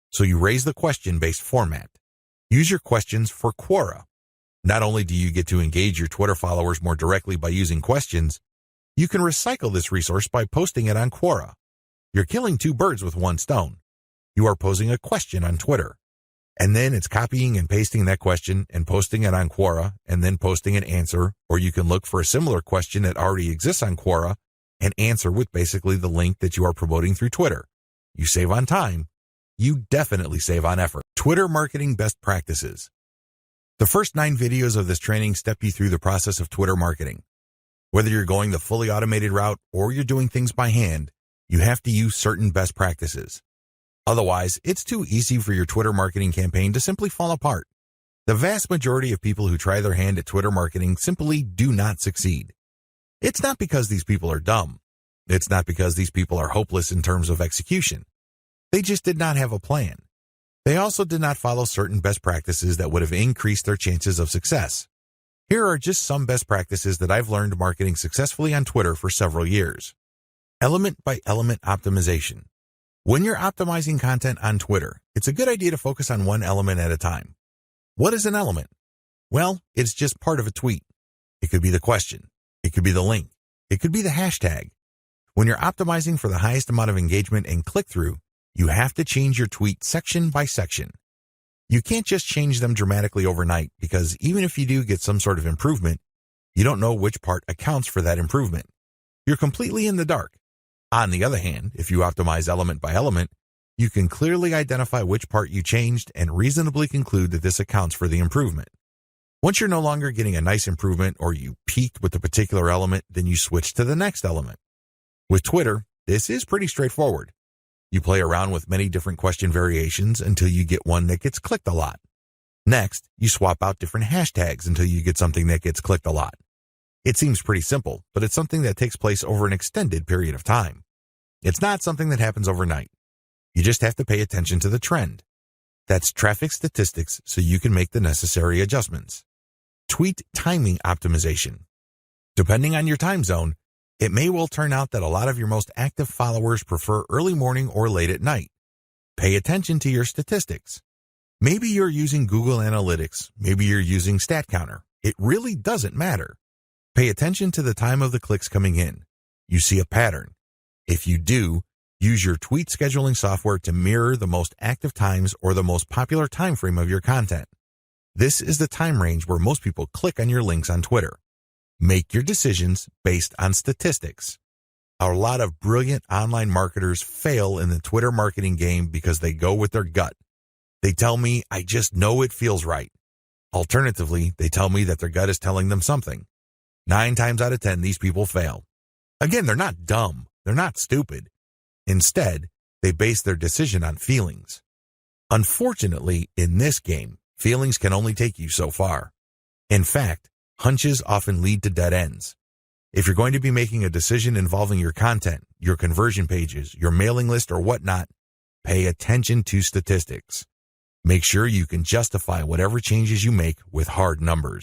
So you raise the question-based format. Use your questions for Quora. Not only do you get to engage your Twitter followers more directly by using questions, you can recycle this resource by posting it on Quora. You're killing two birds with one stone. You are posing a question on Twitter, and then it's copying and pasting that question and posting it on Quora and then posting an answer, or you can look for a similar question that already exists on Quora and answer with basically the link that you are promoting through Twitter. You save on time. You definitely save on effort. Twitter marketing best practices. The first 9 videos of this training step you through the process of Twitter marketing. Whether you're going the fully automated route or you're doing things by hand, you have to use certain best practices. Otherwise, it's too easy for your Twitter marketing campaign to simply fall apart. The vast majority of people who try their hand at Twitter marketing simply do not succeed. It's not because these people are dumb. It's not because these people are hopeless in terms of execution. They just did not have a plan. They also did not follow certain best practices that would have increased their chances of success. Here are just some best practices that I've learned marketing successfully on Twitter for several years. Element by element optimization. When you're optimizing content on Twitter, it's a good idea to focus on one element at a time. What is an element? Well, it's just part of a tweet. It could be the question. It could be the link. It could be the hashtag. When you're optimizing for the highest amount of engagement and click-through, you have to change your tweet section by section. You can't just change them dramatically overnight because even if you do get some sort of improvement, you don't know which part accounts for that improvement. You're completely in the dark. On the other hand, if you optimize element by element, You can clearly identify which part you changed and reasonably conclude that this accounts for the improvement. Once you're no longer getting a nice improvement or you peaked with a particular element, then you switch to the next element. With Twitter, this is pretty straightforward. You play around with many different question variations until you get one that gets clicked a lot. Next, you swap out different hashtags until you get something that gets clicked a lot. It seems pretty simple, but it's something that takes place over an extended period of time. It's not something that happens overnight. You just have to pay attention to the trend. That's traffic statistics so you can make the necessary adjustments. Tweet timing optimization. Depending on your time zone, it may well turn out that a lot of your most active followers prefer early morning or late at night. Pay attention to your statistics. Maybe you're using Google Analytics. Maybe you're using StatCounter. It really doesn't matter. Pay attention to the time of the clicks coming in. You see a pattern. If you do, use your tweet scheduling software to mirror the most active times or the most popular time frame of your content. This is the time range where most people click on your links on Twitter. Make your decisions based on statistics. A lot of brilliant online marketers fail in the Twitter marketing game because they go with their gut. They tell me, I just know it feels right. Alternatively, they tell me that their gut is telling them something. 9 times out of 10, these people fail. Again, they're not dumb. They're not stupid. Instead, they base their decision on feelings. Unfortunately, in this game, feelings can only take you so far. In fact, hunches often lead to dead ends. If you're going to be making a decision involving your content, your conversion pages, your mailing list, or whatnot, pay attention to statistics. Make sure you can justify whatever changes you make with hard numbers.